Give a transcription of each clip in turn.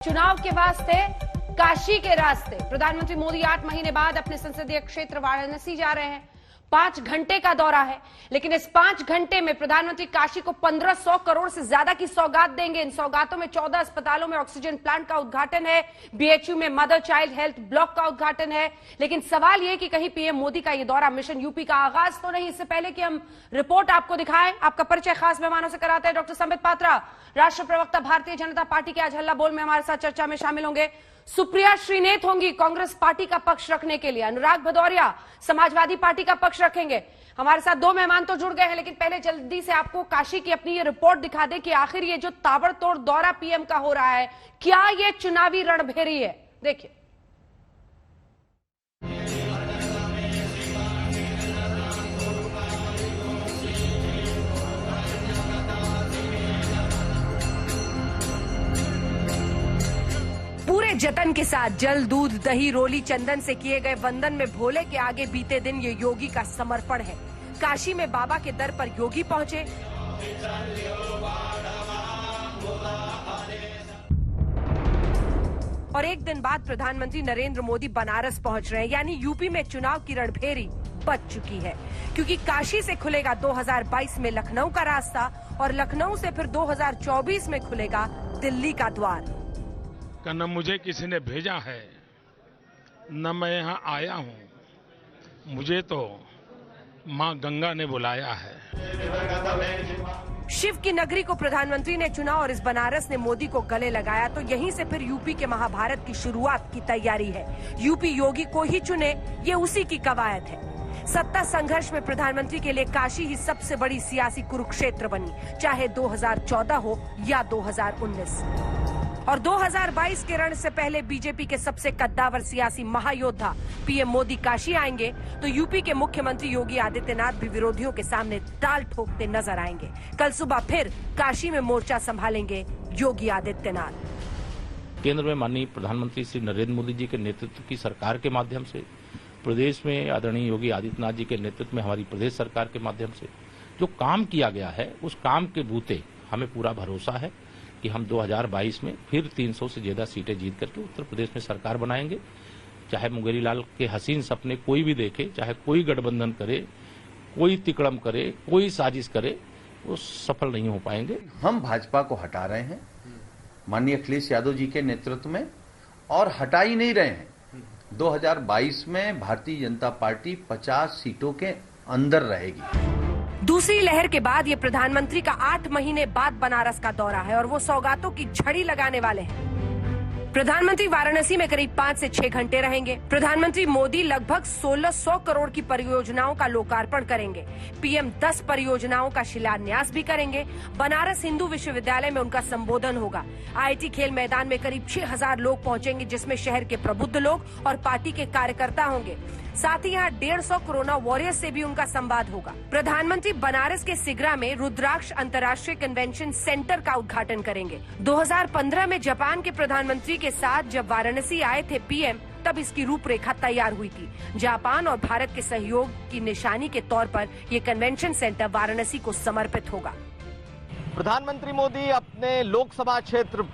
चुनाव के वास्ते काशी के रास्ते प्रधानमंत्री मोदी 8 महीने बाद अपने संसदीय क्षेत्र वाराणसी जा रहे हैं। 5 घंटे का दौरा है, लेकिन इस 5 घंटे में प्रधानमंत्री काशी को 1500 करोड़ से ज्यादा की सौगात देंगे। इन सौगातों में 14 अस्पतालों में ऑक्सीजन प्लांट का उद्घाटन है, बीएचयू में मदर चाइल्ड हेल्थ ब्लॉक का उद्घाटन है। लेकिन सवाल यह कि कहीं पीएम मोदी का यह दौरा मिशन यूपी का आगाज तो नहीं। इससे पहले कि हम रिपोर्ट आपको दिखाएं, आपका परिचय खास मेहमानों से कराते हैं। डॉक्टर संबित पात्रा, राष्ट्रीय प्रवक्ता भारतीय जनता पार्टी के, आज हल्ला बोल में हमारे साथ चर्चा में शामिल होंगे। सुप्रिया श्रीनेत होंगी कांग्रेस पार्टी का पक्ष रखने के लिए, अनुराग भदौरिया समाजवादी पार्टी का पक्ष रखेंगे। हमारे साथ 2 मेहमान तो जुड़ गए हैं, लेकिन पहले जल्दी से आपको काशी की अपनी ये रिपोर्ट दिखा दे कि आखिर ये जो ताबड़तोड़ दौरा पीएम का हो रहा है, क्या ये चुनावी रणभेरी है। देखिए। पूरे जतन के साथ जल, दूध, दही, रोली, चंदन से किए गए वंदन में भोले के आगे बीते दिन ये योगी का समर्पण है। काशी में बाबा के दर पर योगी पहुंचे। और एक दिन बाद प्रधानमंत्री नरेंद्र मोदी बनारस पहुंच रहे हैं, यानी यूपी में चुनाव की रणभेरी बच चुकी है। क्योंकि काशी से खुलेगा 2022 में लखनऊ का रास्ता और लखनऊ से फिर 2024 में खुलेगा दिल्ली का द्वार। न मुझे किसी ने भेजा है, न मैं यहाँ आया हूँ, मुझे तो माँ गंगा ने बुलाया है। शिव की नगरी को प्रधानमंत्री ने चुना और इस बनारस ने मोदी को गले लगाया, तो यहीं से फिर यूपी के महाभारत की शुरुआत की तैयारी है। यूपी योगी को ही चुने, ये उसी की कवायद है। सत्ता संघर्ष में प्रधानमंत्री के लिए काशी ही सबसे बड़ी सियासी कुरुक्षेत्र बनी, चाहे 2014 हो या 2019। और 2022 के रण से पहले बीजेपी के सबसे कद्दावर सियासी महायोद्धा पीएम मोदी काशी आएंगे, तो यूपी के मुख्यमंत्री योगी आदित्यनाथ भी विरोधियों के सामने ताल ठोकते नजर आएंगे। कल सुबह फिर काशी में मोर्चा संभालेंगे योगी आदित्यनाथ। केंद्र में माननीय प्रधानमंत्री श्री नरेंद्र मोदी जी के नेतृत्व की सरकार के माध्यम से, प्रदेश में आदरणीय योगी आदित्यनाथ जी के नेतृत्व में हमारी प्रदेश सरकार के माध्यम से जो काम किया गया है, उस काम के बूते हमें पूरा भरोसा है कि हम 2022 में फिर 300 से ज्यादा सीटें जीत करके उत्तर प्रदेश में सरकार बनाएंगे। चाहे मुंगेरी लाल के हसीन सपने कोई भी देखे, चाहे कोई गठबंधन करे, कोई तिकड़म करे, कोई साजिश करे, वो सफल नहीं हो पाएंगे। हम भाजपा को हटा रहे हैं माननीय अखिलेश यादव जी के नेतृत्व में, और हटा ही नहीं रहे हैं। 2022 में भारतीय जनता पार्टी 50 सीटों के अंदर रहेगी। दूसरी लहर के बाद ये प्रधानमंत्री का 8 महीने बाद बनारस का दौरा है और वो सौगातों की झड़ी लगाने वाले हैं। प्रधानमंत्री वाराणसी में करीब 5 से 6 घंटे रहेंगे। प्रधानमंत्री मोदी लगभग 1600 करोड़ की परियोजनाओं का लोकार्पण करेंगे। पीएम 10 परियोजनाओं का शिलान्यास भी करेंगे। बनारस हिंदू विश्वविद्यालय में उनका संबोधन होगा। आईटी खेल मैदान में करीब 6000 लोग पहुंचेंगे, जिसमें शहर के प्रबुद्ध लोग और पार्टी के कार्यकर्ता होंगे। साथ ही यहाँ 150 कोरोना वॉरियर्स से भी उनका संवाद होगा। प्रधानमंत्री बनारस के सिगरा में रुद्राक्ष अंतर्राष्ट्रीय कन्वेंशन सेंटर का उद्घाटन करेंगे। 2015 में जापान के प्रधानमंत्री के साथ जब वाराणसी आए थे पीएम, तब इसकी रूपरेखा तैयार हुई थी। जापान और भारत के सहयोग की निशानी के तौर पर ये कन्वेंशन सेंटर वाराणसी को समर्पित होगा। प्रधानमंत्री मोदी अपने लोकसभा क्षेत्र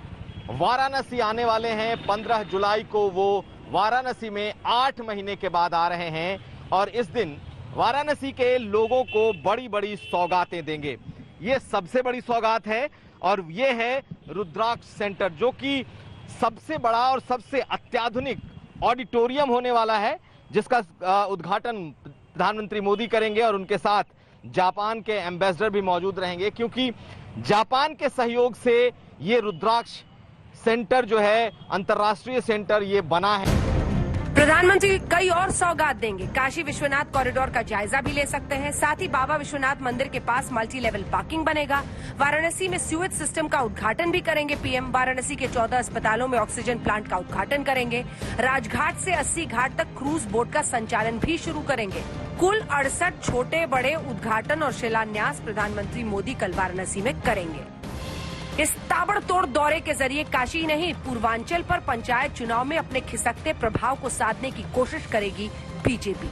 वाराणसी आने वाले हैं। 15 जुलाई को वो वाराणसी में 8 महीने के बाद आ रहे हैं और इस दिन वाराणसी के लोगों को बड़ी बड़ी सौगातें देंगे। ये सबसे बड़ी सौगात है और ये है रुद्राक्ष सेंटर, जो कि सबसे बड़ा और सबसे अत्याधुनिक ऑडिटोरियम होने वाला है, जिसका उद्घाटन प्रधानमंत्री मोदी करेंगे और उनके साथ जापान के एम्बेसडर भी मौजूद रहेंगे, क्योंकि जापान के सहयोग से ये रुद्राक्ष सेंटर जो है, अंतर्राष्ट्रीय सेंटर, ये बना है। प्रधानमंत्री कई और सौगात देंगे। काशी विश्वनाथ कॉरिडोर का जायजा भी ले सकते हैं। साथ ही बाबा विश्वनाथ मंदिर के पास मल्टी लेवल पार्किंग बनेगा। वाराणसी में सीवेज सिस्टम का उद्घाटन भी करेंगे पीएम। वाराणसी के 14 अस्पतालों में ऑक्सीजन प्लांट का उद्घाटन करेंगे। राजघाट से 80 घाट तक क्रूज बोट का संचालन भी शुरू करेंगे। कुल 68 छोटे बड़े उद्घाटन और शिलान्यास प्रधानमंत्री मोदी कल वाराणसी में करेंगे। इस ताबड़तोड़ दौरे के जरिए काशी नहीं, पूर्वांचल पर पंचायत चुनाव में अपने खिसकते प्रभाव को साधने की कोशिश करेगी बीजेपी।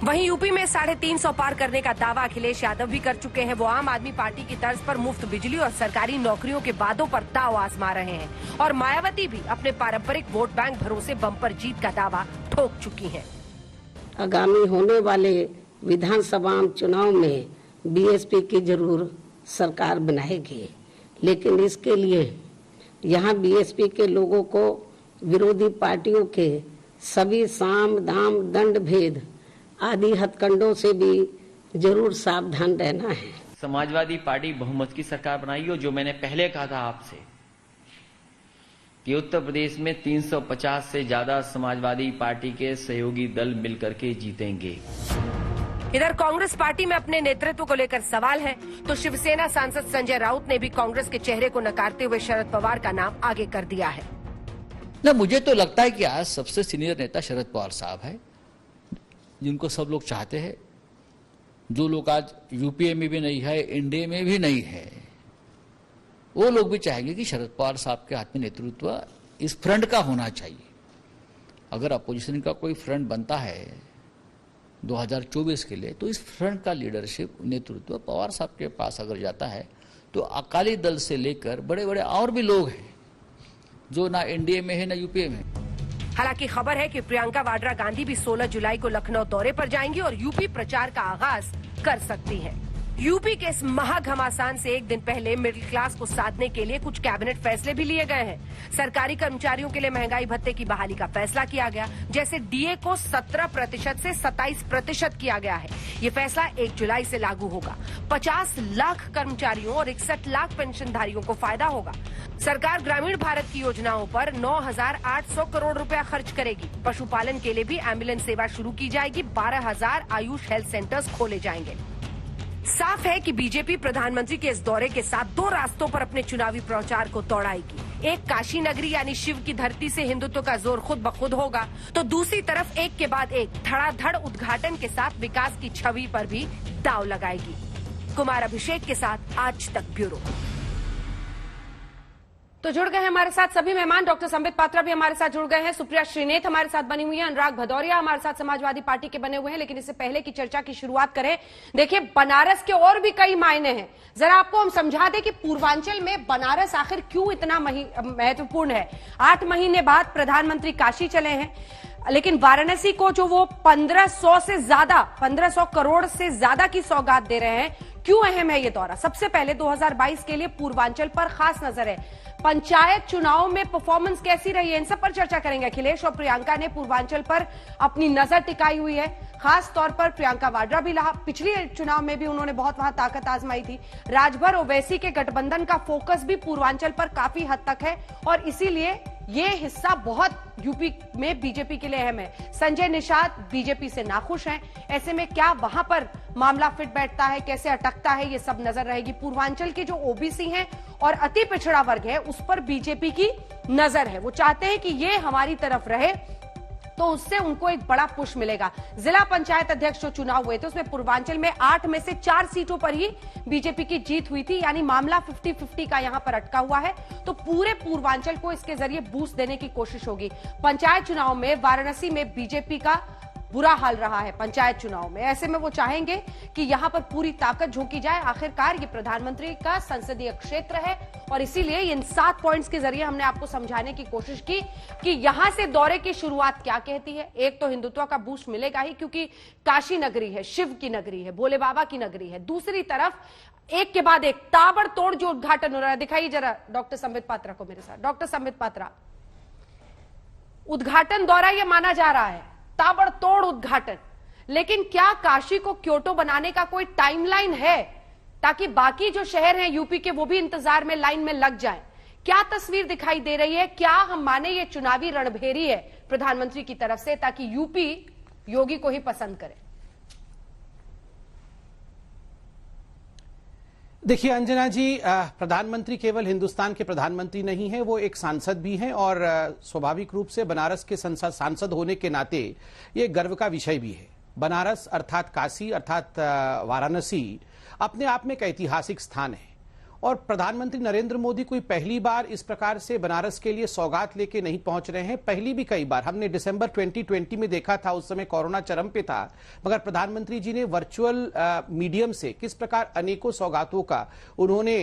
वहीं यूपी में 350 पार करने का दावा अखिलेश यादव भी कर चुके हैं। वो आम आदमी पार्टी की तर्ज पर मुफ्त बिजली और सरकारी नौकरियों के वादों पर दाव आजमा रहे हैं और मायावती भी अपने पारंपरिक वोट बैंक भरोसे बम्पर जीत का दावा ठोक चुकी हैं। आगामी होने वाले विधानसभा चुनाव में बीएसपी की जरूर सरकार बनाएगी, लेकिन इसके लिए यहाँ बीएसपी के लोगों को विरोधी पार्टियों के सभी साम दाम दंड भेद आदि हथकंडों से भी जरूर सावधान रहना है। समाजवादी पार्टी बहुमत की सरकार बनाई हो, जो मैंने पहले कहा था आपसे कि उत्तर प्रदेश में 350 से ज्यादा समाजवादी पार्टी के सहयोगी दल मिलकर के जीतेंगे। इधर कांग्रेस पार्टी में अपने नेतृत्व को लेकर सवाल है तो शिवसेना सांसद संजय राउत ने भी कांग्रेस के चेहरे को नकारते हुए शरद पवार का नाम आगे कर दिया है। ना, मुझे तो लगता है कि आज सबसे सीनियर नेता शरद पवार साहब है, जिनको सब लोग चाहते हैं। जो लोग आज यूपीए में भी नहीं है, एनडीए में भी नहीं है, वो लोग भी चाहेंगे कि शरद पवार साहब के हाथ में नेतृत्व इस फ्रंट का होना चाहिए। अगर अपोजिशन का कोई फ्रंट बनता है 2024 के लिए, तो इस फ्रंट का लीडरशिप नेतृत्व पवार साहब के पास अगर जाता है तो अकाली दल से लेकर बड़े बड़े और भी लोग हैं जो ना एनडीए में है ना यूपीए में। हालांकि खबर है कि प्रियंका वाड्रा गांधी भी 16 जुलाई को लखनऊ दौरे पर जाएंगी और यूपी प्रचार का आगाज कर सकती हैं। यूपी के इस महाघमासान से एक दिन पहले मिडिल क्लास को साधने के लिए कुछ कैबिनेट फैसले भी लिए गए हैं। सरकारी कर्मचारियों के लिए महंगाई भत्ते की बहाली का फैसला किया गया, जैसे डीए को 17% से 27% किया गया है। ये फैसला 1 जुलाई से लागू होगा। 50 लाख कर्मचारियों और 61 लाख पेंशनधारियों को फायदा होगा। सरकार ग्रामीण भारत की योजनाओं पर 9,800 करोड़ रुपया खर्च करेगी। पशुपालन के लिए भी एम्बुलेंस सेवा शुरू की जाएगी। 12,000 आयुष हेल्थ सेंटर्स खोले जाएंगे। साफ है कि बीजेपी प्रधानमंत्री के इस दौरे के साथ 2 रास्तों पर अपने चुनावी प्रचार को दौड़ाएगी। एक काशी नगरी यानी शिव की धरती से हिंदुत्व का जोर खुद ब खुद होगा, तो दूसरी तरफ एक के बाद एक धड़ाधड़ उद्घाटन के साथ विकास की छवि पर भी दांव लगाएगी। कुमार अभिषेक के साथ आज तक ब्यूरो। तो जुड़ गए हैं हमारे साथ सभी मेहमान। डॉक्टर संबित पात्रा भी हमारे साथ जुड़ गए हैं, सुप्रिया श्रीनेत हमारे साथ बनी हुई है, अनुराग भदौरिया हमारे साथ समाजवादी पार्टी के बने हुए हैं। लेकिन इससे पहले की चर्चा की शुरुआत करें, देखिए बनारस के और भी कई मायने हैं। जरा आपको हम समझा दें कि पूर्वांचल में बनारस आखिर क्यों इतना महत्वपूर्ण है। 8 महीने बाद प्रधानमंत्री काशी चले हैं, लेकिन वाराणसी को जो वो 1500 करोड़ से ज्यादा की सौगात दे रहे हैं, क्यों अहम है ये दौरा? सबसे पहले 2022 के लिए पूर्वांचल पर खास नजर है। पंचायत चुनाव में परफॉर्मेंस कैसी रही है, इन सब पर चर्चा करेंगे। अखिलेश और प्रियंका ने पूर्वांचल पर अपनी नजर टिकाई हुई है। खास तौर पर प्रियंका वाड्रा भी पिछले चुनाव में भी उन्होंने बहुत वहां ताकत आजमाई थी। राजभर ओवैसी के गठबंधन का फोकस भी पूर्वांचल पर काफी हद तक है और इसीलिए ये हिस्सा बहुत यूपी में बीजेपी के लिए अहम है। संजय निषाद बीजेपी से नाखुश हैं, ऐसे में क्या वहां पर मामला फिट बैठता है, कैसे अटकता है, ये सब नजर रहेगी। पूर्वांचल के जो ओबीसी हैं और अति पिछड़ा वर्ग है, उस पर बीजेपी की नजर है। वो चाहते हैं कि ये हमारी तरफ रहे, तो उससे उनको एक बड़ा पुश मिलेगा। जिला पंचायत अध्यक्ष जो चुनाव हुए थे, उसमें पूर्वांचल में 8 में से 4 सीटों पर ही बीजेपी की जीत हुई थी, यानी मामला 50-50 का यहां पर अटका हुआ है। तो पूरे पूर्वांचल को इसके जरिए बूस्ट देने की कोशिश होगी। पंचायत चुनाव में वाराणसी में बीजेपी का बुरा हाल रहा है पंचायत चुनाव में, ऐसे में वो चाहेंगे कि यहां पर पूरी ताकत झोंकी जाए। आखिरकार ये प्रधानमंत्री का संसदीय क्षेत्र है और इसीलिए इन 7 पॉइंट्स के जरिए हमने आपको समझाने की कोशिश की कि यहां से दौरे की शुरुआत क्या कहती है। एक तो हिंदुत्व का बूस्ट मिलेगा ही, क्योंकि काशी नगरी है, शिव की नगरी है, भोले बाबा की नगरी है। दूसरी तरफ एक के बाद एक ताबड़तोड़ जो उद्घाटन हो रहा है, दिखाइए जरा डॉक्टर संबित पात्रा को मेरे साथ। डॉक्टर संबित पात्रा, उद्घाटन दौरा यह माना जा रहा है, ताबड़तोड़ उद्घाटन, लेकिन क्या काशी को क्योटो बनाने का कोई टाइमलाइन है ताकि बाकी जो शहर हैं यूपी के वो भी इंतजार में लाइन में लग जाएं? क्या तस्वीर दिखाई दे रही है? क्या हम माने ये चुनावी रणभेरी है प्रधानमंत्री की तरफ से ताकि यूपी योगी को ही पसंद करे? देखिए अंजना जी, प्रधानमंत्री केवल हिंदुस्तान के प्रधानमंत्री नहीं है, वो एक सांसद भी हैं और स्वाभाविक रूप से बनारस के सांसद होने के नाते ये गर्व का विषय भी है। बनारस अर्थात काशी अर्थात वाराणसी अपने आप में एक ऐतिहासिक स्थान है और प्रधानमंत्री नरेंद्र मोदी कोई पहली बार इस प्रकार से बनारस के लिए सौगात लेके नहीं पहुंच रहे हैं। पहली भी कई बार हमने दिसंबर 2020 में देखा था, उस समय कोरोना चरम पे था, मगर प्रधानमंत्री जी ने वर्चुअल मीडियम से किस प्रकार अनेकों सौगातों का उन्होंने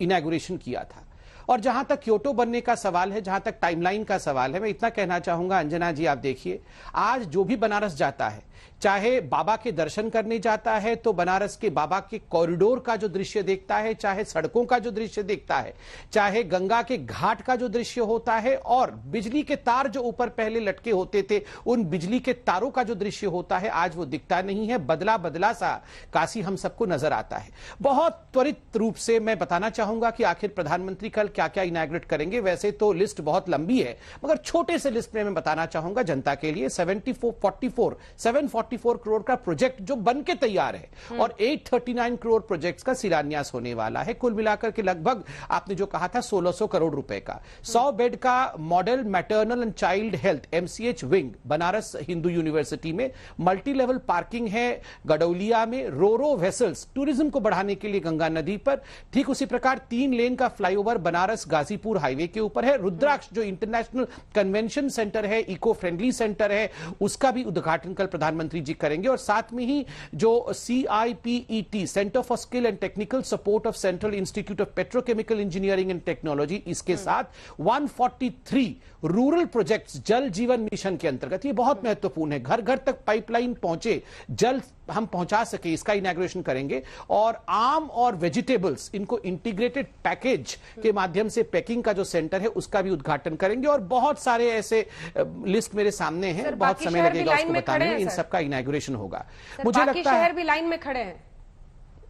इनॉग्रेशन किया था। और जहां तक क्योटो बनने का सवाल है, जहां तक टाइमलाइन का सवाल है, मैं इतना कहना चाहूंगा अंजना जी, आप देखिए आज जो भी बनारस जाता है, चाहे बाबा के दर्शन करने जाता है तो बनारस के बाबा के कॉरिडोर का जो दृश्य देखता है, चाहे सड़कों का जो दृश्य देखता है, चाहे गंगा के घाट का जो दृश्य होता है, और बिजली के तार जो ऊपर पहले लटके होते थे उन बिजली के तारों का जो दृश्य होता है, आज वो दिखता नहीं है। बदला बदला सा काशी हम सबको नजर आता है। बहुत त्वरित रूप से मैं बताना चाहूंगा कि आखिर प्रधानमंत्री कल क्या क्या इनॉग्रेट करेंगे। वैसे तो लिस्ट बहुत लंबी है, मगर छोटे से लिस्ट में मैं बताना चाहूंगा जनता के लिए 744 करोड़ का प्रोजेक्ट जो बन के तैयार है और 839 करोड़ प्रोजेक्ट्स का शिलान्यास होने वाला है। कुल मिलाकर के लगभग आपने जो कहा था 1600 करोड़ रुपए का 100 बेड का model maternal and child health MCH wing Banaras Hindu university में, मल्टी लेवल पार्किंग है गडौलिया में, रोरो वेसल्स टूरिज्म को बढ़ाने के लिए गंगा नदी पर, ठीक उसी प्रकार 3 लेन का फ्लाईओवर बनारस गाजीपुर हाईवे के ऊपर है। रुद्राक्ष जो इंटरनेशनल कन्वेंशन सेंटर है, इको फ्रेंडली सेंटर है, उसका भी उद्घाटन कल प्रधानमंत्री जी करेंगे। और साथ में ही जो CIPET centre for skill and technical support of central institute of petrochemical engineering and technology, इसके साथ 143 रूरल प्रोजेक्ट्स जल जीवन मिशन के अंतर्गत, ये बहुत महत्वपूर्ण है, घर घर तक पाइपलाइन पहुंचे, जल हम पहुंचा सके, इसका इनॉग्रेशन करेंगे। और आम और वेजिटेबल्स इनको इंटीग्रेटेड पैकेज के माध्यम से पैकिंग का जो सेंटर है उसका भी उद्घाटन करेंगे। और बहुत सारे ऐसे लिस्ट मेरे सामने हैं, बहुत समय लगेगा उसको बताने में, इन सबका इनॉग्रेशन होगा। मुझे लगता है शहर भी लाइन में खड़े हैं।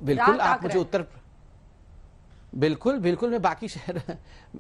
बिल्कुल, आप मुझे उत्तर बिल्कुल मैं बाकी शहर,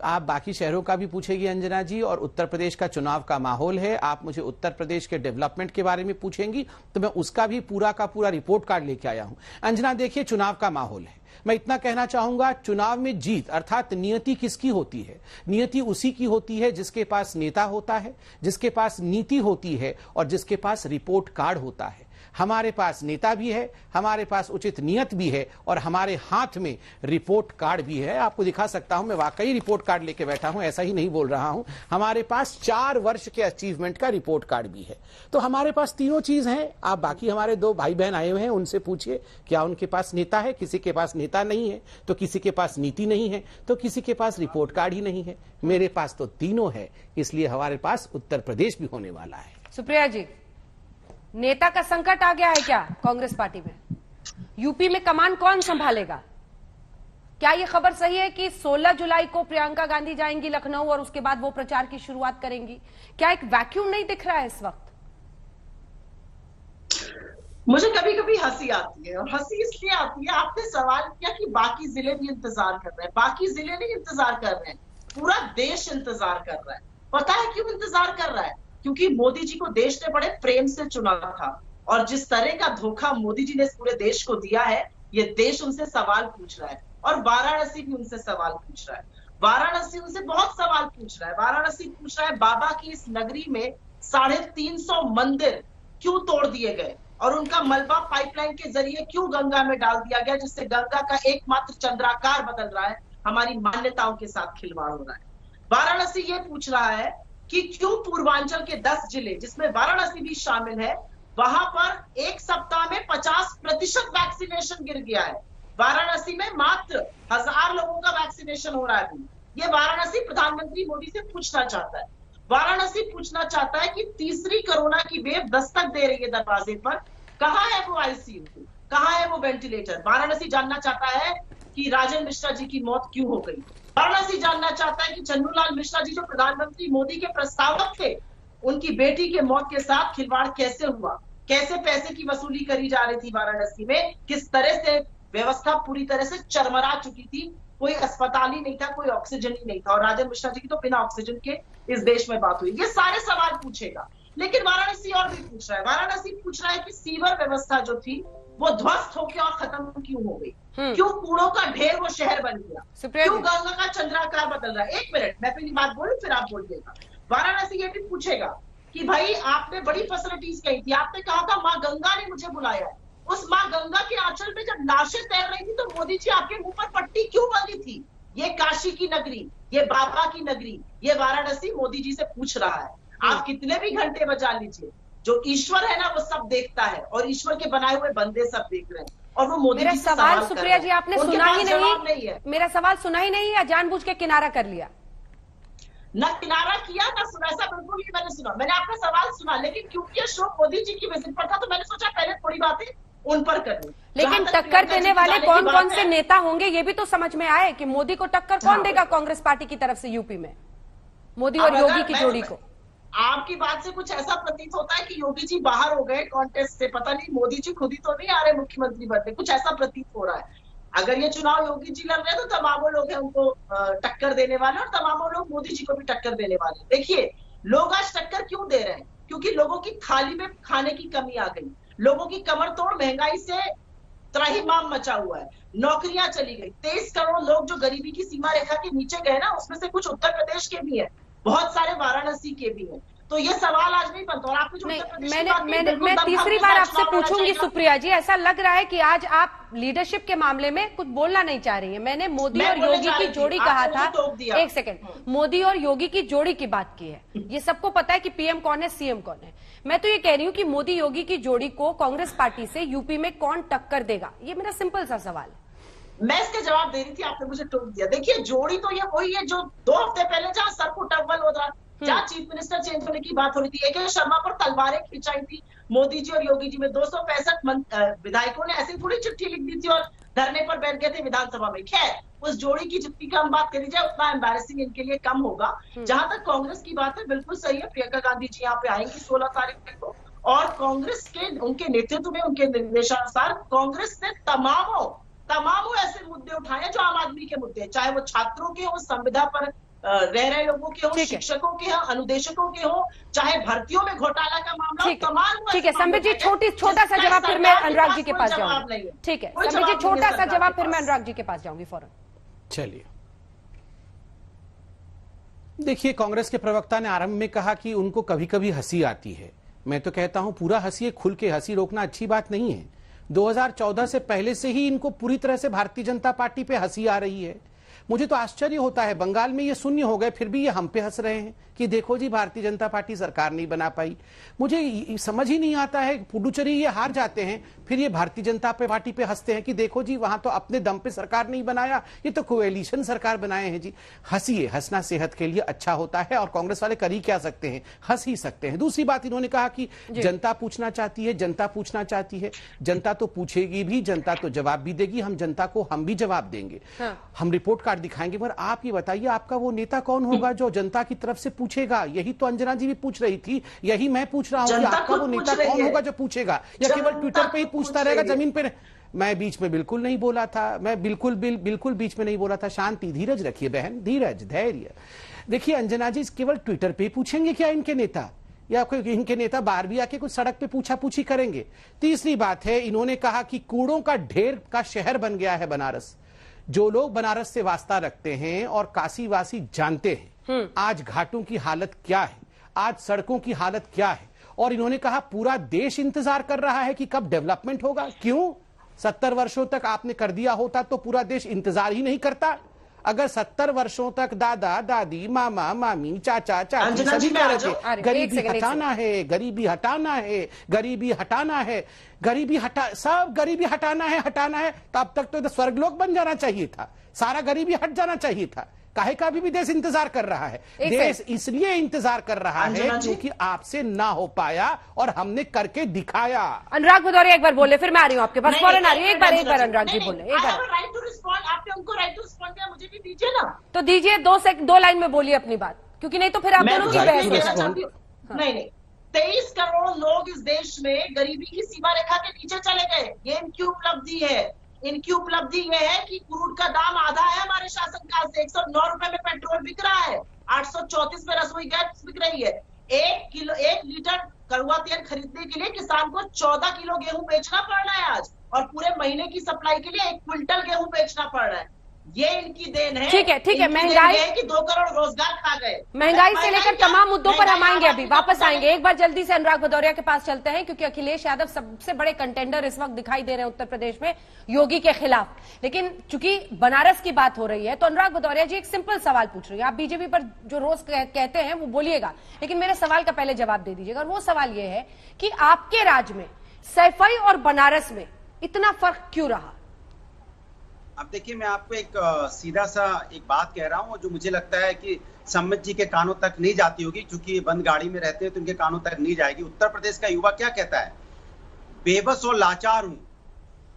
आप बाकी शहरों का भी पूछेगी अंजना जी, और उत्तर प्रदेश का चुनाव का माहौल है, आप मुझे उत्तर प्रदेश के डेवलपमेंट के बारे में पूछेंगी तो मैं उसका भी पूरा का पूरा रिपोर्ट कार्ड लेके आया हूं। अंजना देखिए, चुनाव का माहौल है, मैं इतना कहना चाहूंगा, चुनाव में जीत अर्थात नियति किसकी होती है? नियति उसी की होती है जिसके पास नेता होता है, जिसके पास नीति होती है और जिसके पास रिपोर्ट कार्ड होता है। हमारे पास नेता भी है, हमारे पास उचित नियत भी है और हमारे हाथ में रिपोर्ट कार्ड भी है। आपको दिखा सकता हूं, मैं वाकई रिपोर्ट कार्ड लेके बैठा हूं, ऐसा ही नहीं बोल रहा हूं। हमारे पास 4 वर्ष के अचीवमेंट का रिपोर्ट कार्ड भी है। तो हमारे पास तीनों चीज हैं। आप बाकी हमारे 2 भाई बहन आए हुए हैं, उनसे पूछिए क्या उनके पास नेता है? किसी के पास नेता नहीं है तो किसी के पास नीति नहीं है तो किसी के पास रिपोर्ट कार्ड ही नहीं है। मेरे पास तो तीनों है, इसलिए हमारे पास उत्तर प्रदेश भी होने वाला है। सुप्रिया जी, नेता का संकट आ गया है क्या कांग्रेस पार्टी में? यूपी में कमान कौन संभालेगा? क्या ये खबर सही है कि 16 जुलाई को प्रियंका गांधी जाएंगी लखनऊ और उसके बाद वो प्रचार की शुरुआत करेंगी? क्या एक वैक्यूम नहीं दिख रहा है इस वक्त? मुझे कभी कभी हंसी आती है, और हंसी इसलिए आती है, आपने सवाल किया कि बाकी जिले भी इंतजार कर रहे हैं। बाकी जिले नहीं इंतजार कर रहे हैं, पूरा देश इंतजार कर रहा है। पता है क्यों इंतजार कर रहा है? क्योंकि मोदी जी को देश ने बड़े प्रेम से चुना था, और जिस तरह का धोखा मोदी जी ने इस पूरे देश को दिया है, ये देश उनसे सवाल पूछ रहा है। और वाराणसी भी उनसे सवाल पूछ रहा है, वाराणसी उनसे बहुत सवाल पूछ रहा है। वाराणसी पूछ रहा है बाबा की इस नगरी में 350 मंदिर क्यों तोड़ दिए गए और उनका मलबा पाइपलाइन के जरिए क्यों गंगा में डाल दिया गया, जिससे गंगा का एकमात्र चंद्राकार बदल रहा है, हमारी मान्यताओं के साथ खिलवाड़ हो रहा है। वाराणसी ये पूछ रहा है कि क्यों पूर्वांचल के 10 जिले जिसमें वाराणसी भी शामिल है, वहां पर एक सप्ताह में 50% वैक्सीनेशन गिर गया है। वाराणसी में मात्र 1000 लोगों का वैक्सीनेशन हो रहा है। ये वाराणसी प्रधानमंत्री मोदी से पूछना चाहता है। वाराणसी पूछना चाहता है कि तीसरी कोरोना की वेव दस्तक दे रही है दरवाजे पर, कहां है वो ICU, कहां है वो वेंटिलेटर? वाराणसी जानना चाहता है कि राजेंद्र मिश्रा जी की मौत क्यों हो गई। वाराणसी जानना चाहता है कि चन्नूलाल मिश्रा जी जो प्रधानमंत्री मोदी के प्रस्तावक थे, उनकी बेटी के मौत के साथ खिलवाड़ कैसे हुआ, कैसे पैसे की वसूली करी जा रही थी वाराणसी में, किस तरह से व्यवस्था पूरी तरह से चरमरा चुकी थी, कोई अस्पताल ही नहीं था, कोई ऑक्सीजन ही नहीं था, और राजेंद्र मिश्रा जी की तो बिना ऑक्सीजन के इस देश में बात हुई। ये सारे सवाल पूछेगा। लेकिन वाराणसी और भी पूछ रहा है, वाराणसी पूछ रहा है कि सीवर व्यवस्था जो थी वो ध्वस्त होकर और खत्म क्यों हो गई, क्यों कूड़ों का ढेर वो शहर बन गया, क्यों गंगा का चंद्राकार बदल रहा है। 1 मिनट, मैं पहली बात बोलूं फिर आप बोलिएगा। वाराणसी ये भी पूछेगा कि भाई आपने बड़ी फैसिलिटीज कही थी, आपने कहा था माँ गंगा ने मुझे बुलाया है, उस माँ गंगा के आंचल में जब लाशें तैर रही थी तो मोदी जी आपके मुंह पर पट्टी क्यों बंधी थी? ये काशी की नगरी, ये बाबा की नगरी, ये वाराणसी मोदी जी से पूछ रहा है। आप कितने भी घंटे बजा लीजिए, जो ईश्वर है ना वो सब देखता है, और ईश्वर के बनाए हुए बंदे सब देख रहे हैं, और वो मोदी मेरा जी से सवाल सुप्रिया जी आपने सुना ही नहीं है। मेरा सवाल सुना ही नहीं या जानबूझ के किनारा कर लिया? न किनारा किया ना सुना, ऐसा बिल्कुल ही मैंने सुना। मैंने आपका सवाल सुना, लेकिन क्योंकि ये शो मोदी जी की विजिट पर था तो मैंने सोचा पहले थोड़ी बातें उन पर कर लूं। लेकिन टक्कर देने वाले कौन कौन से नेता होंगे ये भी तो समझ में आए कि मोदी को टक्कर कौन देगा कांग्रेस पार्टी की तरफ से यूपी में, मोदी और योगी की जोड़ी को? आपकी बात से कुछ ऐसा प्रतीत होता है कि योगी जी बाहर हो गए कॉन्टेस्ट से, पता नहीं मोदी जी खुद ही तो नहीं आ रहे मुख्यमंत्री बनने, कुछ ऐसा प्रतीत हो रहा है। अगर ये चुनाव योगी जी लड़ रहे हैं तो तमामों लोग हैं उनको टक्कर देने वाले, और तमामों लोग मोदी जी को भी टक्कर देने वाले। देखिए लोग आज टक्कर क्यों दे रहे हैं? क्योंकि लोगों की थाली में खाने की कमी आ गई, लोगों की कमर तोड़ महंगाई से त्राहिमाम मचा हुआ है, नौकरियां चली गई। 23 करोड़ लोग जो गरीबी की सीमा रेखा के नीचे गए ना, उसमें से कुछ उत्तर प्रदेश के भी हैं, बहुत सारे वाराणसी के भी हैं। तो ये सवाल आज नहीं बनता। और आपने जो उत्तर प्रदेश की बात की, मैं तीसरी बार आपसे पूछूंगी सुप्रिया जी, ऐसा लग रहा है कि आज आप लीडरशिप के मामले में कुछ बोलना नहीं चाह रही है। मैंने मोदी और योगी की जोड़ी कहा था, एक सेकंड, मोदी और योगी की जोड़ी की बात की है, ये सबको पता है कि पीएम कौन है, सीएम कौन है। मैं तो ये कह रही हूँ कि मोदी योगी की जोड़ी को कांग्रेस पार्टी से यूपी में कौन टक्कर देगा, ये मेरा सिंपल सा सवाल है। मैं इसका जवाब दे रही थी, आपने मुझे टोक दिया। देखिए जोड़ी तो ये वही है जो 2 हफ्ते पहले जहां सर को टव्वल हो रहा, जहां चीफ मिनिस्टर चेंज होने की बात हो रही थी, AK शर्मा पर तलवारें खिंचाई थी मोदी जी और योगी जी में। 265 विधायकों ने ऐसी थोड़ी चिट्ठी लिख दी थी और धरने पर बैठ गए थे विधानसभा में। खैर उस जोड़ी की जितनी कम बात करी जाए उतना एम्बैरेसिंग इनके लिए कम होगा। जहां तक कांग्रेस की बात है, बिल्कुल सही है, प्रियंका गांधी जी यहाँ पे आएंगी 16 तारीख को, और कांग्रेस के उनके नेतृत्व में, उनके निर्देशानुसार कांग्रेस ने तमामों ऐसे मुद्दे उठाए जो आम आदमी के मुद्दे, चाहे वो छात्रों के हो, संविदा पर रह रहे लोगों के हो, शिक्षकों के हो, अनुदेशकों के हो, चाहे भर्तियों में घोटाला का मामला, तमाम। ठीक है संबित जी, छोटा सा जवाब फिर मैं अनुराग जी के पास जाऊंगी। ठीक है संबित जी, छोटा सा जवाब फिर मैं अनुराग जी के पास जाऊंगी फौरन। चलिए, देखिए कांग्रेस के प्रवक्ता ने आरंभ में कहा कि उनको कभी कभी हंसी आती है। मैं तो कहता हूं पूरा हंसिए, खुल के हंसी रोकना अच्छी बात नहीं है। 2014 से पहले से ही इनको पूरी तरह से भारतीय जनता पार्टी पे हंसी आ रही है। मुझे तो आश्चर्य होता है, बंगाल में ये शून्य हो गए फिर भी ये हम पे हंस रहे हैं कि देखो जी भारतीय जनता पार्टी सरकार नहीं बना पाई। मुझे समझ ही नहीं आता है, पुडुचेरी ये हार जाते हैं फिर ये भारतीय जनता पार्टी पे हंसते हैं कि देखो जी वहां तो अपने दम पे सरकार नहीं बनाया, ये तो कोएलिशन सरकार बनाए हैं जी। हंसिए, हंसना सेहत के लिए अच्छा होता है और कांग्रेस वाले कर ही क्या सकते हैं, हंस ही सकते हैं। दूसरी बात इन्होंने कहा कि जनता पूछना चाहती है, जनता पूछना चाहती है, जनता तो पूछेगी भी, जनता तो जवाब भी देगी, हम जनता को हम भी जवाब देंगे, हम रिपोर्ट कार्ड दिखाएंगे। पर आप ये बताइए आपका वो नेता कौन होगा जो जनता की तरफ से पूछेगा? यही तो अंजना जी भी पूछ रही थी, यही मैं पूछ रहा हूं कि आपका वो नेता कौन होगा जो पूछेगा, या केवल ट्विटर पे ही पूछता रहेगा, जमीन पे? मैं बीच में बिल्कुल नहीं बोला था, मैं बिल्कुल बीच में नहीं बोला था। शांति, धीरज रखिए बहन, धीरज, धैर्य। देखिए अंजना जी केवल ट्विटर पे ही पूछेंगे क्या इनके नेता, या कोई इनके नेता बाहर भी आके कुछ सड़क पे पूछा पूछी करेंगे? तीसरी बात है, इन्होंने कहा कि कूड़ों का ढेर का शहर बन गया है बनारस। जो लोग बनारस से वास्ता रखते हैं और काशी वासी जानते हैं आज घाटों की हालत क्या है, आज सड़कों की हालत क्या है। और इन्होंने कहा पूरा देश इंतजार कर रहा है कि कब डेवलपमेंट होगा। क्यों? 70 वर्षों तक आपने कर दिया होता तो पूरा देश इंतजार ही नहीं करता। अगर 70 वर्षों तक दादा दादी, मामा मामी, चाचा चाची सभी कह रहे थे गरीबी हटाना है, गरीबी हटाना है, गरीबी हटाना है, सब गरीबी हटाना है, तो अब तक तो स्वर्गलोक बन जाना चाहिए था, सारा गरीबी हट जाना चाहिए था। काहे का भी देश इंतजार कर रहा है? देश इसलिए इंतजार कर रहा है क्योंकि आपसे ना हो पाया और हमने करके दिखाया। अनुराग भदौरिया एक बार बोले, फिर मैं आ रही हूँ आपके पास, फौरन आ रही हूँ। एक बार अनुराग जी बोले, एक बार। राइट टू रिस्पॉन्ड, आपने उनको राइट टू रिस्पॉन्ड किया, मुझे भी दीजिए ना। तो दीजिए, 2 लाइन में बोलिए अपनी बात, क्योंकि नहीं तो फिर आप दोनों की बहस। नहीं, 23 करोड़ लोग इस देश में गरीबी की सीमा रेखा के नीचे चले गए, ये इनकी उपलब्धि है। इनकी उपलब्धि यह है कि क्रूड का दाम आधा है हमारे शासनकाल से, 109 रुपए में पेट्रोल बिक रहा है, 834 में रसोई गैस बिक रही है। 1 लीटर कड़वा तेल खरीदने के लिए किसान को 14 किलो गेहूं बेचना पड़ रहा है आज, और पूरे महीने की सप्लाई के लिए 1 क्विंटल गेहूं बेचना पड़ रहा है। ये इनकी देन है। ठीक है, इनकी महंगाई देन है कि 2 करोड़ रोजगार खा गए। महंगाई से लेकर तमाम मुद्दों पर हम आएंगे, अभी वापस महंगाई आएंगे। एक बार जल्दी से अनुराग भदौरिया के पास चलते हैं, क्योंकि अखिलेश यादव सबसे बड़े कंटेंडर इस वक्त दिखाई दे रहे हैं उत्तर प्रदेश में योगी के खिलाफ। लेकिन चूंकि बनारस की बात हो रही है, तो अनुराग भदौरिया जी एक सिंपल सवाल पूछ रही है। आप बीजेपी पर जो रोज कहते हैं वो बोलिएगा, लेकिन मेरे सवाल का पहले जवाब दे दीजिएगा। और वो सवाल ये है कि आपके राज्य में सैफई और बनारस में इतना फर्क क्यों रहा? अब देखिए, मैं आपको एक सीधा सा एक बात कह रहा हूं जो मुझे लगता है कि सम्मत जी के कानों तक नहीं जाती होगी, क्योंकि बंद गाड़ी में रहते हैं तो उनके कानों तक नहीं जाएगी। उत्तर प्रदेश का युवा क्या कहता है? बेबस और लाचार हूं,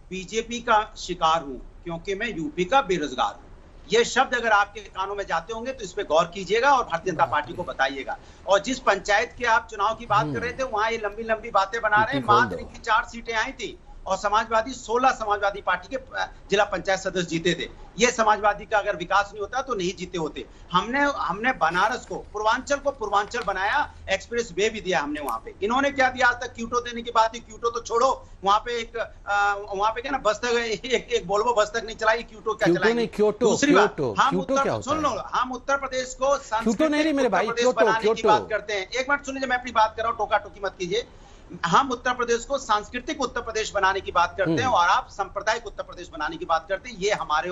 बीजेपी का शिकार हूं, क्योंकि मैं यूपी का बेरोजगार हूं। ये शब्द अगर आपके कानों में जाते होंगे तो इस पे गौर कीजिएगा और भारतीय जनता पार्टी को बताइएगा। और जिस पंचायत के आप चुनाव की बात कर रहे थे, वहां ये लंबी लंबी बातें बना रहे हैं। मात्र इनकी 4 सीटें आई थी और समाजवादी 16 समाजवादी पार्टी के जिला पंचायत सदस्य जीते थे। ये समाजवादी का अगर विकास नहीं होता तो नहीं जीते होते। हमने बनारस को पूर्वांचल बनाया, एक्सप्रेस वे भी दिया हमने वहां पे। इन्होंने क्या दिया आज तक? क्यूटो देने की बात है, क्यूटो तो छोड़ो, वहां पे क्या ना बस तक एक वोल्वो बस तक नहीं चलाई, क्यूटो क्या चलाएंगे? दूसरी बात, सुन लो, हम उत्तर प्रदेश को सांस्कृतिक बनाने की बात करते हैं। एक मिनट सुनिए, मैं अपनी बात कर रहा हूँ, टोका टोकी मत कीजिए। हम उत्तर प्रदेश को सांस्कृतिक उत्तर प्रदेश बनाने की बात करते हैं और आप सांप्रदायिक उत्तर प्रदेश बनाने की बात करते हैं। ये हमारे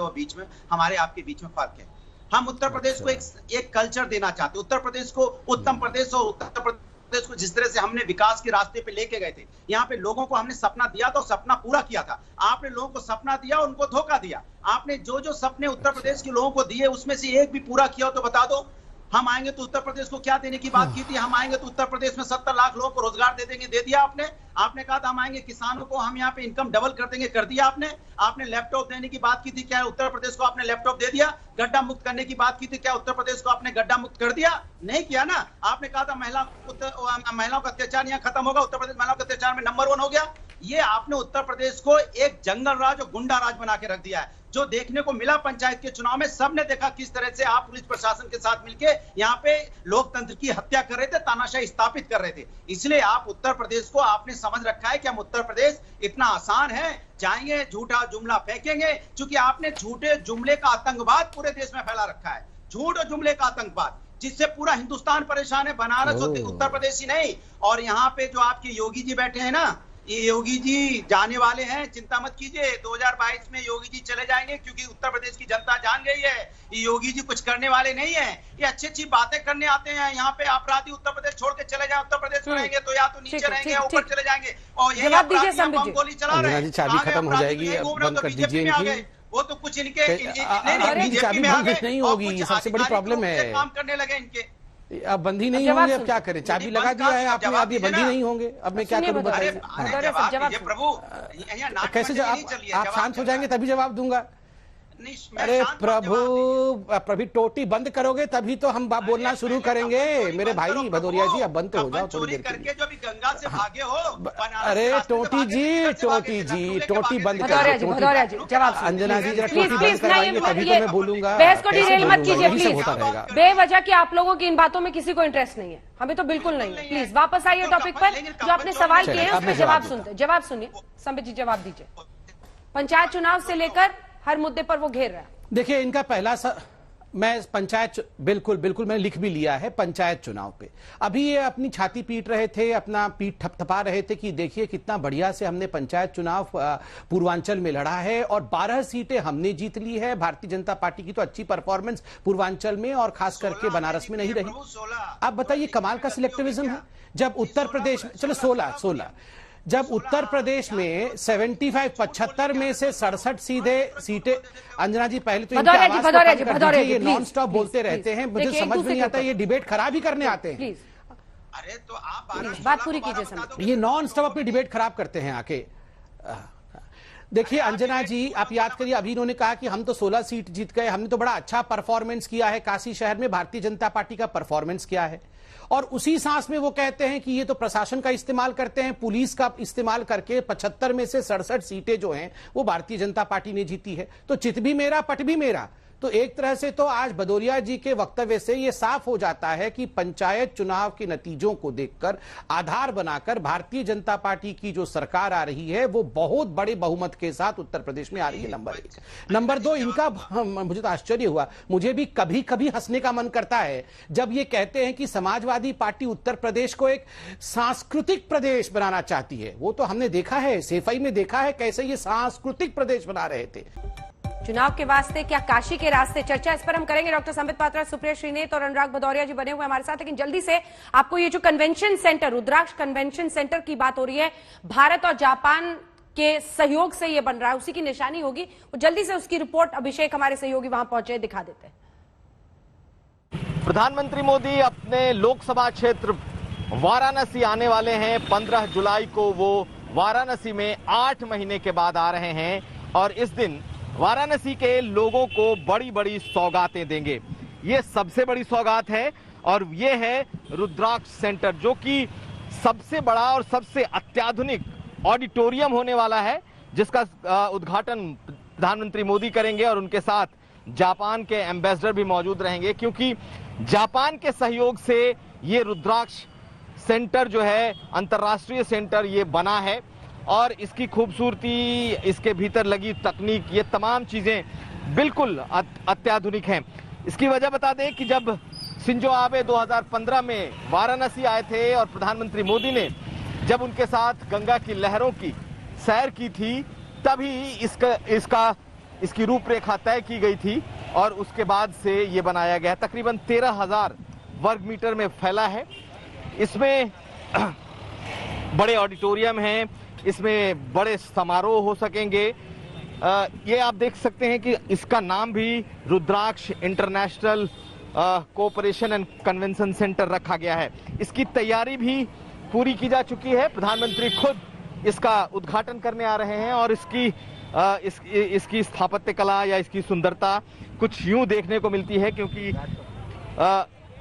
आपके बीच में फर्क है। हम उत्तर प्रदेश को एक कल्चर देना चाहते हैं। उत्तर प्रदेश को उत्तम प्रदेश और उत्तर प्रदेश को जिस तरह से हमने विकास के रास्ते पे लेके गए थे, यहाँ पे लोगों को हमने सपना दिया था, सपना पूरा किया था। आपने लोगों को सपना दिया, उनको धोखा दिया। आपने जो सपने उत्तर प्रदेश के लोगों को दिए उसमें से एक भी पूरा किया हो तो बता दो। हम आएंगे तो उत्तर प्रदेश को क्या देने की बात की थी? हम आएंगे तो उत्तर प्रदेश में 70 लाख लोगों को रोजगार दे देंगे, दे दिया आपने। आपने कहा था हम आएंगे, किसानों को हम यहाँ पे इनकम डबल कर देंगे, कर दिया आपने। आपने लैपटॉप देने की बात की थी, क्या उत्तर प्रदेश को आपने लैपटॉप दे दिया? गड्ढा मुक्त करने की बात की थी, क्या उत्तर प्रदेश को आपने गड्ढा मुक्त कर दिया? नहीं किया ना। आपने कहा था महिलाओं का अत्याचार यहाँ खत्म होगा, उत्तर प्रदेश महिलाओं के अत्याचार में नंबर 1 हो गया। ये आपने उत्तर प्रदेश को एक जंगल राज और गुंडा राज बना के रख दिया है। जो देखने को मिला पंचायत के चुनाव में, सबने देखा किस तरह से आप पुलिस प्रशासन के साथ मिलके यहाँ पे लोकतंत्र की हत्या कर रहे थे, तानाशाही स्थापित कर रहे थे। इसलिए आप उत्तर प्रदेश को आपने समझ रखा है कि हम उत्तर प्रदेश इतना आसान है, जाएंगे झूठा जुमला फेंकेंगे, क्योंकि आपने झूठे जुमले का आतंकवाद पूरे देश में फैला रखा है। झूठ और जुमले का आतंकवाद जिससे पूरा हिंदुस्तान परेशान है। बनारस उत्तर प्रदेश ही नहीं, और यहाँ पे जो आपके योगी जी बैठे हैं ना, ये योगी जी जाने वाले हैं, चिंता मत कीजिए। 2022 में योगी जी चले जाएंगे, क्योंकि उत्तर प्रदेश की जनता जान गई है ये योगी जी कुछ करने वाले नहीं है। ये अच्छी अच्छी बातें करने आते हैं यहाँ पे। अपराधी उत्तर प्रदेश छोड़ के चले जाए, उत्तर प्रदेश में रहेंगे तो या तो नीचे रहेंगे या ऊपर चले जाएंगे। और ये गोली चला रहे हैं, चाबी खत्म हो जाएगी, बंद कर दीजिए इनकी। वो तो कुछ इनके चाबी नहीं होगी, सबसे बड़ी प्रॉब्लम है। काम करने लगे इनके, अब बंदी नहीं होंगे, अब क्या करें? चाबी लगा दिया है आपने, अब ये बंदी नहीं होंगे, अब मैं क्या करूं बताइए? प्रभु कैसे आप शांत हो जाएंगे तभी जवाब दूंगा। अरे प्रभु, टोटी बंद करोगे तभी तो हम बोलना शुरू करेंगे। मेरे भाई भदौरिया जी, अब बंद तो हो जाओ थोड़ी देर के लिए। जो भी गंगा से भागे हो, अरे टोटी जी बंद करो। अंजना जी जरा टोटी बंद कराएंगे तभी तो मैं बोलूंगा। बहस को डिरेल मत कीजिए प्लीज। होता रहेगा बेवजह कि आप लोगों की इन बातों में किसी को इंटरेस्ट नहीं है, हमें तो बिल्कुल नहीं है। प्लीज वापस आइए टॉपिक पर। जो आपने सवाल किए हैं उसमें जवाब सुनिए। संबित जी जवाब दीजिए। पंचायत चुनाव से लेकर हर मुद्दे पर वो घेर रहा है। देखिए, इनका पहला मैं पंचायत बिल्कुल मैंने लिख भी लिया है। पंचायत चुनाव पे अभी ये अपनी छाती पीट रहे थे, अपना पीठ थपथपा रहे थे कि देखिए कितना बढ़िया से हमने पंचायत चुनाव पूर्वांचल में लड़ा है और 12 सीटें हमने जीत ली है। भारतीय जनता पार्टी की तो अच्छी परफॉर्मेंस पूर्वांचल में और खास करके बनारस में नहीं रही। आप बताइए, कमाल का सिलेक्टिविज्म है। जब उत्तर प्रदेश में, चलो 16 जब उत्तर प्रदेश में 75 में से 67 सीटें, अंजना जी पहले तो ये नॉन स्टॉप बोलते रहते हैं, मुझे समझ में नहीं आता, ये डिबेट खराब ही करने आते हैं। अरे तो आप बात पूरी कीजिए। ये नॉन स्टॉप अपनी डिबेट खराब करते हैं आके। देखिए अंजना जी, आप याद करिए, अभी इन्होंने कहा कि हम तो 16 सीट जीत गए, हमने तो बड़ा अच्छा परफॉर्मेंस किया है काशी शहर में। भारतीय जनता पार्टी का परफॉर्मेंस क्या है? और उसी सांस में वो कहते हैं कि ये तो प्रशासन का इस्तेमाल करते हैं, पुलिस का इस्तेमाल करके 75 में से 67 सीटें जो हैं वो भारतीय जनता पार्टी ने जीती है। तो चित भी मेरा पट भी मेरा। तो एक तरह से तो आज भदौरिया जी के वक्तव्य से यह साफ हो जाता है कि पंचायत चुनाव के नतीजों को देखकर आधार बनाकर भारतीय जनता पार्टी की जो सरकार आ रही है वो बहुत बड़े बहुमत के साथ उत्तर प्रदेश में आ रही है। नंबर 1। नंबर 2, इनका मुझे तो आश्चर्य हुआ, मुझे भी कभी कभी हंसने का मन करता है जब ये कहते हैं कि समाजवादी पार्टी उत्तर प्रदेश को एक सांस्कृतिक प्रदेश बनाना चाहती है। वो तो हमने देखा है, सेफई में देखा है कैसे ये सांस्कृतिक प्रदेश बना रहे थे। चुनाव के वास्ते क्या काशी के रास्ते, चर्चा इस पर हम करेंगे। डॉक्टर संबित पात्रा, सुप्रिया श्रीनेत और अनुराग भदौरिया जी बने हुए हमारे साथ। लेकिन जल्दी से आपको ये जो कन्वेंशन सेंटर, रुद्राक्ष कन्वेंशन सेंटर की बात हो रही है, भारत और जापान के सहयोग से ये बन रहा है, उसी की निशानी होगी। जल्दी से उसकी रिपोर्ट अभिषेक हमारे सहयोगी वहां पहुंचे, दिखा देते हैं। प्रधानमंत्री मोदी अपने लोकसभा क्षेत्र वाराणसी आने वाले हैं। 15 जुलाई को वो वाराणसी में 8 महीने के बाद आ रहे हैं और इस दिन वाराणसी के लोगों को बड़ी बड़ी सौगातें देंगे। ये सबसे बड़ी सौगात है और ये है रुद्राक्ष सेंटर, जो कि सबसे बड़ा और सबसे अत्याधुनिक ऑडिटोरियम होने वाला है, जिसका उद्घाटन प्रधानमंत्री मोदी करेंगे और उनके साथ जापान के एम्बेसडर भी मौजूद रहेंगे, क्योंकि जापान के सहयोग से ये रुद्राक्ष सेंटर जो है अंतर्राष्ट्रीय सेंटर ये बना है और इसकी खूबसूरती, इसके भीतर लगी तकनीक, ये तमाम चीजें बिल्कुल अत्याधुनिक हैं। इसकी वजह बता दें कि जब शिंजो आबे 2015 में वाराणसी आए थे और प्रधानमंत्री मोदी ने जब उनके साथ गंगा की लहरों की सैर की थी, तभी इसकी रूपरेखा तय की गई थी और उसके बाद से ये बनाया गया। तकरीबन 13,000 वर्ग मीटर में फैला है। इसमें बड़े ऑडिटोरियम हैं, इसमें बड़े समारोह हो सकेंगे। ये आप देख सकते हैं कि इसका नाम भी Rudraksh international cooperation and convention centre रखा गया है। इसकी तैयारी भी पूरी की जा चुकी है। प्रधानमंत्री खुद इसका उद्घाटन करने आ रहे हैं और इसकी स्थापत्य कला या इसकी सुंदरता कुछ यूं देखने को मिलती है, क्योंकि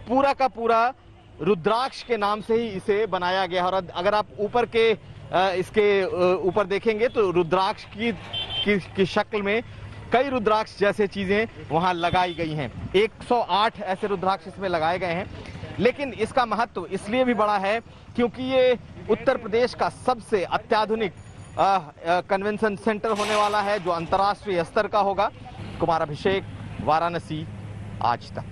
पूरा का पूरा रुद्राक्ष के नाम से ही इसे बनाया गया। और अगर आप ऊपर के इसके ऊपर देखेंगे तो रुद्राक्ष की शक्ल में कई रुद्राक्ष जैसे चीजें वहां लगाई गई हैं। 108 ऐसे रुद्राक्ष इसमें लगाए गए हैं। लेकिन इसका महत्व इसलिए भी बड़ा है क्योंकि ये उत्तर प्रदेश का सबसे अत्याधुनिक कन्वेंशन सेंटर होने वाला है, जो अंतर्राष्ट्रीय स्तर का होगा। कुमार अभिषेक, वाराणसी, आज तक।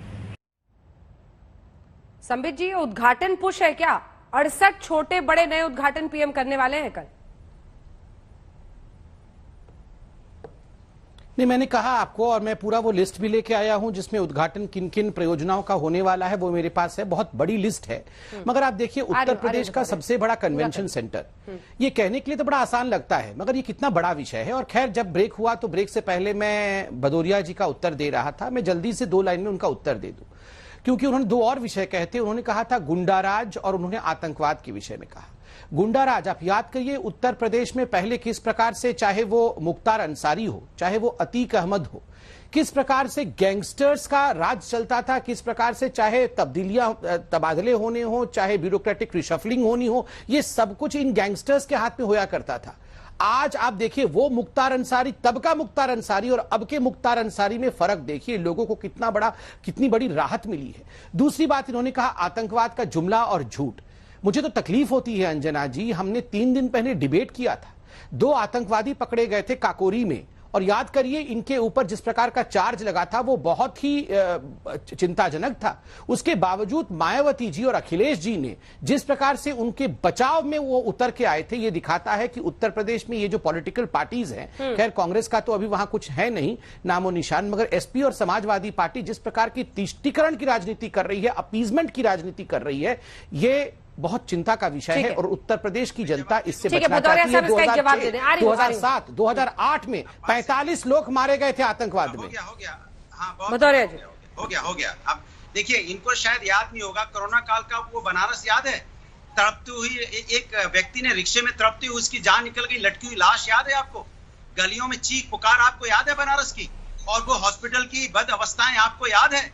संबित जी, उद्घाटन पुश है क्या? 68 छोटे बड़े नए उद्घाटन पीएम करने वाले हैं कल। नहीं, मैंने कहा आपको, और मैं पूरा वो लिस्ट भी लेके आया हूं जिसमें उद्घाटन किन किन परियोजनाओं का होने वाला है, वो मेरे पास है। बहुत बड़ी लिस्ट है। मगर आप देखिए, उत्तर प्रदेश का सबसे बड़ा कन्वेंशन सेंटर, ये कहने के लिए तो बड़ा आसान लगता है, मगर ये कितना बड़ा विषय है। और खैर, जब ब्रेक हुआ तो ब्रेक से पहले मैं भदौरिया जी का उत्तर दे रहा था। मैं जल्दी से 2 लाइन में उनका उत्तर दे दूं, क्योंकि उन्होंने 2 और विषय कहे थे। उन्होंने कहा था गुंडाराज और उन्होंने आतंकवाद के विषय में कहा। गुंडाराज, आप याद करिए उत्तर प्रदेश में पहले किस प्रकार से, चाहे वो मुख्तार अंसारी हो, चाहे वो अतीक अहमद हो, किस प्रकार से गैंगस्टर्स का राज चलता था, किस प्रकार से चाहे तबादले होने हो, चाहे ब्यूरोक्रेटिक रिशफलिंग होनी हो, ये सब कुछ इन गैंगस्टर्स के हाथ में होया करता था। आज आप देखिए, वो मुख्तार अंसारी, तब का मुख्तार अंसारी और अब के मुख्तार अंसारी में फर्क देखिए। लोगों को कितनी बड़ी राहत मिली है। दूसरी बात, इन्होंने कहा आतंकवाद का जुमला और झूठ। मुझे तो तकलीफ होती है अंजना जी, हमने 3 दिन पहले डिबेट किया था। 2 आतंकवादी पकड़े गए थे काकोरी में, और याद करिए इनके ऊपर जिस प्रकार का चार्ज लगा था वो बहुत ही चिंताजनक था। उसके बावजूद मायावती जी और अखिलेश जी ने जिस प्रकार से उनके बचाव में वो उतर के आए थे, ये दिखाता है कि उत्तर प्रदेश में ये जो पॉलिटिकल पार्टीज हैं, खैर कांग्रेस का तो अभी वहां कुछ है नहीं नामो निशान, मगर एसपी और समाजवादी पार्टी जिस प्रकार की तिष्टीकरण की राजनीति कर रही है, अपीजमेंट की राजनीति कर रही है, ये बहुत चिंता का विषय है। और उत्तर प्रदेश की जनता इससे बचना चाहती है। 2007, 2008 में 45 लोग मारे गए थे आतंकवाद में। हो गया। हाँ, हो गया। अब देखिए, इनको शायद याद नहीं होगा, कोरोना काल का वो बनारस याद है? तड़पती हुई एक व्यक्ति ने रिक्शे में तड़पती हुई उसकी जान निकल गई, लटकी हुई लाश याद है आपको? गलियों में चीख पुकार आपको याद है बनारस की? और वो हॉस्पिटल की बद अवस्थाएं आपको याद है?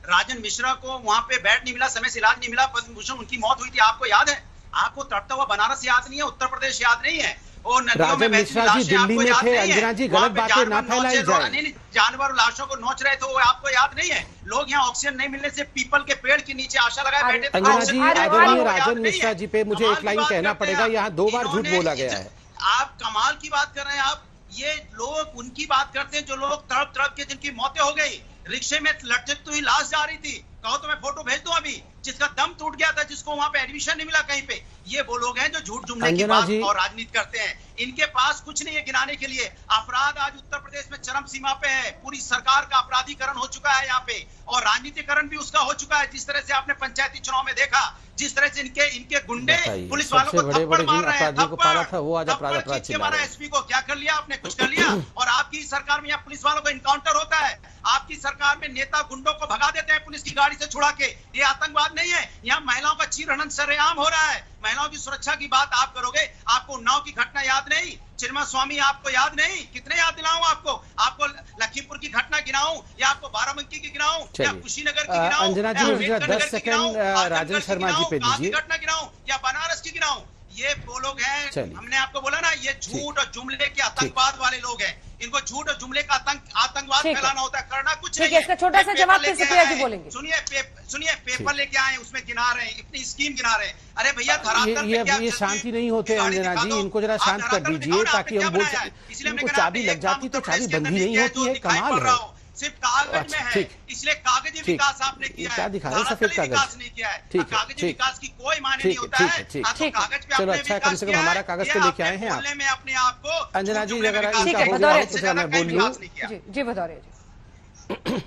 राजन मिश्रा को वहां पे बेड नहीं मिला, समय से इलाज नहीं मिला, पद्म भूषण उनकी मौत हुई थी, आपको याद है? आपको तड़पता हुआ बनारस याद नहीं है, उत्तर प्रदेश याद नहीं है। वो नदियों में राजन मिश्रा जी दिल्ली में थे, अंजना जी गलत बातें ना फैलाई जाए। जानवर लाशों को नोच रहे थे, वो आपको याद नहीं है? लोग यहाँ ऑक्सीजन नहीं मिलने से पीपल के पेड़ के नीचे आशा लगाए बैठे थे। अंजना जी, आदरणीय राजन मिश्रा जी पे मुझे एक लाइन कहना पड़ेगा, यहाँ 2 बार झूठ बोला गया है। आप कमाल की बात कर रहे हैं। आप ये लोग उनकी बात करते हैं जो लोग तड़प तड़प के जिनकी मौतें हो गई, रिक्शे में लटकती हुई लाश जा रही थी। कहो तो मैं फोटो भेज दूं अभी, जिसका दम टूट गया था, जिसको वहां पे एडमिशन नहीं मिला कहीं पे। ये वो लोग हैं जो झूठ जुमले की बात और राजनीति करते हैं। इनके पास कुछ नहीं है गिनाने के लिए। अपराध आज उत्तर प्रदेश में चरम सीमा पे है। पूरी सरकार का अपराधीकरण हो चुका है यहाँ पे, और राजनीतिकरण भी उसका हो चुका है। जिस तरह से आपने पंचायती चुनाव में देखा, जिस तरह से इनके गुंडे पुलिस वालों को थप्पड़ मार रहे हैं, थप्पड़ एसपी को क्या कर लिया आपने? कुछ कर लिया? और आपकी सरकार में यहाँ पुलिस वालों का इनकाउंटर होता है। आपकी सरकार में नेता गुंडों को भगा देते हैं पुलिस की गाड़ी से छुड़ा के। ये आतंकवाद नहीं है। यहाँ महिलाओं का चीरहरण सरेआम हो रहा है। महिलाओं की सुरक्षा की बात आप करोगे। आपको उन्नाव की घटना याद नहीं? चिन्मय स्वामी आपको याद नहीं? कितने याद दिलाऊं आपको? आपको लखीमपुर की घटना गिनाऊं, या आपको बाराबंकी की गिनाऊं, या कुशीनगर की गिनाऊं, अंजना जी 10 सेकंड राजन शर्मा जी पे दीजिए। घटना गिनाऊं या बनारस की गिनाऊं? ये वो लोग हैं, हमने आपको बोला ना, ये झूठ और जुमले के आतंकवाद वाले लोग हैं। इनको झूठ और जुमले का आतंकवाद फैलाना होता है, करना कुछ नहीं है। इसका छोटा सा जवाब सुप्रिया जी बोलेंगे। सुनिए, पेपर लेके आए, उसमें गिना रहे हैं, इतनी स्कीम गिना रहे हैं। अरे भैया, धरातल पे क्या ये शांति नहीं होते अंजना जी, इनको जरा शांत कर दीजिए ताकि हम बोल सकें। इनको चाबी लग जाती तो चाबी बंद ही नहीं होती है। कमाल है। सिर्फ कागज में है, इसलिए कागजी विकास आपने किया है, क्या दिखा रहे हैं? सफेद कागज नहीं किया है। ठीक है, कागजी विकास की कोई माने नहीं होता है। कागज पे चलो अच्छा, कम से कम हमारा कागज तो लेके आए हैं आप। में अपने आप को अंजना जी अगर इनका हो गया तो जरा मैं बोल लूं। जी भदौरिया जी।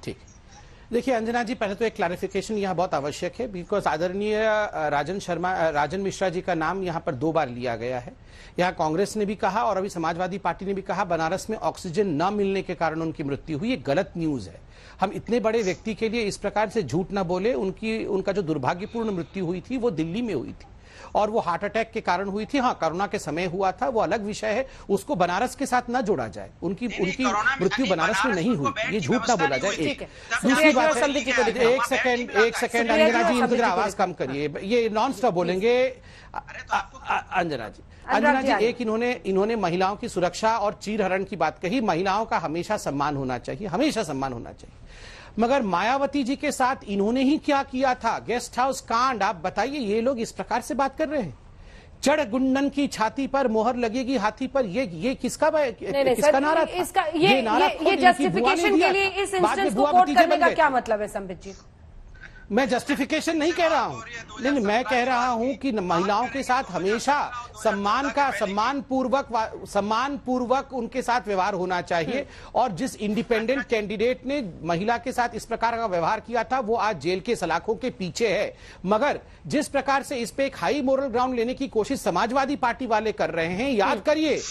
ठीक, देखिए अंजना जी, पहले तो एक क्लैरिफिकेशन यहाँ बहुत आवश्यक है, बिकॉज आदरणीय राजन मिश्रा जी का नाम यहाँ पर 2 बार लिया गया है। यहाँ कांग्रेस ने भी कहा और अभी समाजवादी पार्टी ने भी कहा बनारस में ऑक्सीजन न मिलने के कारण उनकी मृत्यु हुई। ये गलत न्यूज है। हम इतने बड़े व्यक्ति के लिए इस प्रकार से झूठ न बोले। उनका जो दुर्भाग्यपूर्ण मृत्यु हुई थी वो दिल्ली में हुई थी, और वो हार्ट अटैक के कारण हुई थी। हाँ, कोरोना के समय हुआ था, वो अलग विषय है, उसको बनारस के साथ ना जोड़ा जाए। उनकी मृत्यु बनारस में नहीं हुई, ये झूठ ना बोला जाए। दूसरी बात है, एक सेकंड अंजना जी, इनको जरा आवाज कम करिए, ये नॉन स्टॉप बोलेंगे। अंजना जी, एक इन्होंने महिलाओं की सुरक्षा और चीरहरण की बात कही। महिलाओं का हमेशा सम्मान होना चाहिए, हमेशा सम्मान होना चाहिए। मगर मायावती जी के साथ इन्होंने ही क्या किया था? गेस्ट हाउस कांड। आप बताइए, ये लोग इस प्रकार से बात कर रहे हैं। चढ़ गुंडन की छाती पर मोहर लगेगी हाथी पर, ये किसका नारा था? ये जस्टिफिकेशन के लिए इस इंस्टेंस को कोट करने का क्या मतलब है संबित जी? मैं जस्टिफिकेशन नहीं कह रहा हूं, लेकिन मैं कह रहा हूं कि महिलाओं के साथ हमेशा सम्मान पूर्वक उनके साथ व्यवहार होना चाहिए। और जिस इंडिपेंडेंट कैंडिडेट ने महिला के साथ इस प्रकार का व्यवहार किया था वो आज जेल के सलाखों के पीछे है। मगर जिस प्रकार से इस पे एक हाई मोरल ग्राउंड लेने की कोशिश समाजवादी पार्टी वाले कर रहे हैं, याद करिए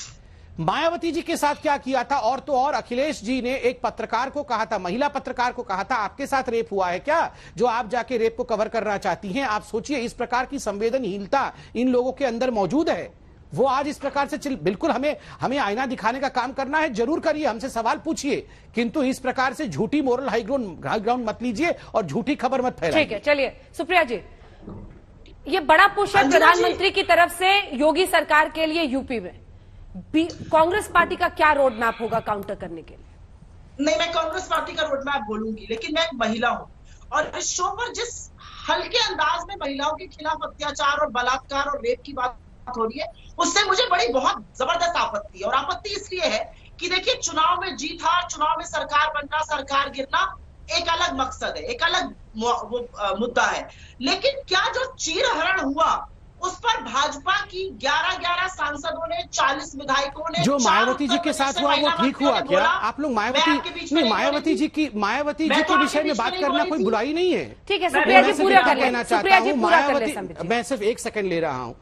मायावती जी के साथ क्या किया था। और तो और अखिलेश जी ने एक पत्रकार को कहा था, महिला पत्रकार को कहा था, आपके साथ रेप हुआ है क्या, जो आप जाके रेप को कवर करना चाहती हैं। आप सोचिए, इस प्रकार की संवेदनहीनता इन लोगों के अंदर मौजूद है। वो आज इस प्रकार से बिल्कुल हमें आईना दिखाने का काम करना है, जरूर करिए, हमसे सवाल पूछिए, किंतु इस प्रकार से झूठी मोरल हाई ग्राउंड मत लीजिए और झूठी खबर मत फैलाइए। ठीक है, चलिए सुप्रिया जी, ये बड़ा पुश है प्रधानमंत्री की तरफ से योगी सरकार के लिए यूपी में। कांग्रेस पार्टी का क्या रोड मैप होगा काउंटर करने के लिए? नहीं, मैं कांग्रेस पार्टी का रोड मैप बोलूंगी, लेकिन मैं एक महिला हूं और इस शो पर जिस हल्के अंदाज में महिलाओं के खिलाफ अत्याचार और बलात्कार और रेप की बात हो रही है, उससे मुझे बहुत जबरदस्त आपत्ति है। और आपत्ति इसलिए है कि देखिए, चुनाव में जीत हार, चुनाव में सरकार बनना, सरकार गिरना एक अलग मकसद है, एक अलग मुद्दा है। लेकिन क्या जो चीरहरण हुआ उस पर भाजपा की 11 सांसदों ने, 40 विधायकों ने, जो मायावती जी के साथ हुआ वो ठीक हुआ क्या? आप लोग मायावती जी के विषय में बात करना कोई बुराई नहीं है। ठीक है, सुप्रिया जी पूरा कर लेना चाहता हूँ। मायावती, मैं सिर्फ 1 सेकंड ले रहा हूँ।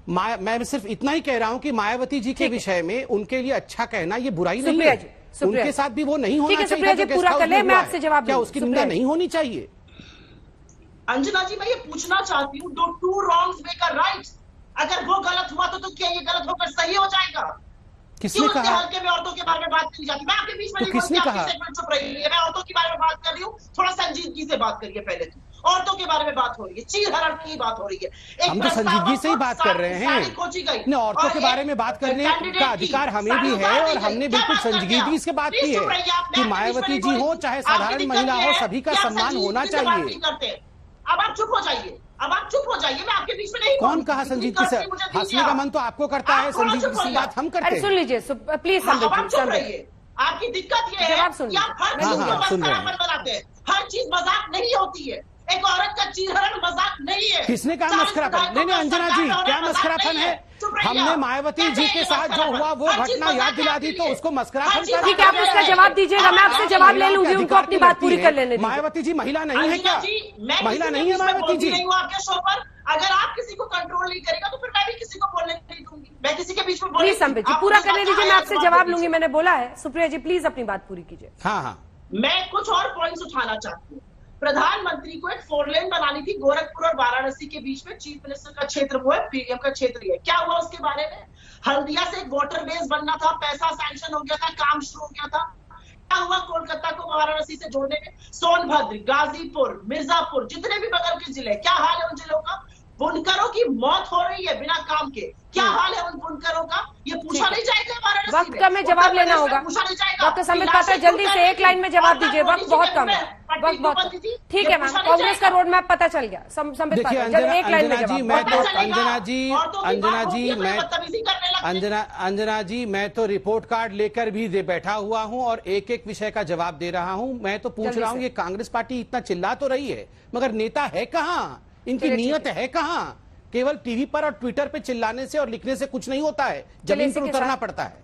मैं सिर्फ इतना ही कह रहा हूँ कि मायावती जी के विषय में उनके लिए अच्छा कहना ये बुराई नहीं है। उनके साथ भी वो नहीं होना चाहिए। पूरा कर ले, मैं आपसे जवाब, क्या उसकी निंदा नहीं होनी चाहिए? अंजना जी, मैं ये पूछना चाहती हूँ, दो two wrongs make a right. अगर वो गलत हुआ तो क्या ये गलत होकर सही हो जाएगा? किसने कहा? हल्के में औरतों के बारे में बात की जाती? मैं आपके बीच में तो किसने कहा? चुप रही है, मैं औरतों के बारे में बात कर रही हूँ, थोड़ा संजीदगी से बात करिए पहले तो। औरतों के बारे में बात हो रही है, चीरहरण की बात हो रही है। हम तो संजीदगी से ही बात कर रहे हैं। नहीं, औरतों के बारे में बात करने का अधिकार हमें भी है और हमने बिल्कुल संजीदगी से बात की है कि मायावती जी हो चाहे साधारण महिला हो, सभी का सम्मान होना चाहिए। अब आप चुप हो जाइए, अब आप चुप हो जाइए, मैं आपके बीच में नहीं। कौन कहा संजीदगी से? हंसने का मन तो आपको करता है, संजीदगी से बात हम करते हैं। सुन लीजिए प्लीज, सुन रहिए। आपकी दिक्कत ये है कि आप हर चीज को मजाक बनाते हैं। हर चीज मजाक नहीं होती है। एक औरत का चीरहरण मजाक नहीं है। किसने कहा मस्खरापन? नहीं, अंजना जी, क्या मस्खरापन है? हमने मायावती जी के साथ जो हुआ वो घटना याद दिला दी तो उसको मस्खरापन का? ठीक है, आप उसका जवाब दीजिएगा, मैं आपसे जवाब ले लूंगी, उनको अपनी बात पूरी कर लेने दीजिए। मायावती जी महिला नहीं है क्या? महिला नहीं है मायावती जी? आपके शो पर अगर आप किसी को कंट्रोल नहीं करेगा तो फिर मैं भी किसी को बोलने नहीं दूंगी। मैं किसी के बीच में प्लीज संबित जी पूरा करने दीजिए, मैं आपसे जवाब लूंगी, मैंने बोला है। सुप्रिया जी प्लीज अपनी बात पूरी कीजिए। हाँ, मैं कुछ और पॉइंट्स उठाना चाहती हूँ। प्रधानमंत्री को एक 4 लेन बनानी थी गोरखपुर और वाराणसी के बीच में। चीफ मिनिस्टर का क्षेत्र वो है, पीएम का क्षेत्र ये। क्या हुआ उसके बारे में? हल्दिया से एक वाटर बेस बनना था, पैसा सैंक्शन हो गया था, काम शुरू हो गया था। क्या हुआ कोलकाता को वाराणसी से जोड़ने में? सोनभद्र, गाजीपुर, मिर्जापुर, जितने भी बगल के जिले, क्या हाल है उन जिलों का? बुनकरों की मौत हो रही है बिना काम के, क्या हाल है उन बुनकरों का? ये पूछा नहीं जाएगा वाराणसी में? वक्त कम जवाब लेना होगा। डॉक्टर संबित पात्रा जल्दी से एक लाइन में जवाब दीजिए, वक्त बहुत कम है, वक्त बहुत। ठीक है मैम, कांग्रेस का रोड मैप पता चल गया। संबित पात्रा एक लाइन में जवाब। अंजना जी मैं तो रिपोर्ट कार्ड लेकर भी बैठा हुआ हूं और एक एक विषय का जवाब दे रहा हूं। मैं तो पूछ रहा हूं ये कांग्रेस पार्टी इतना चिल्ला तो रही है मगर नेता है कहाँ? इनकी नीयत है कहाँ? केवल टीवी पर और ट्विटर पे चिल्लाने से और लिखने से कुछ नहीं होता है, जमीन पर उतरना पड़ता है।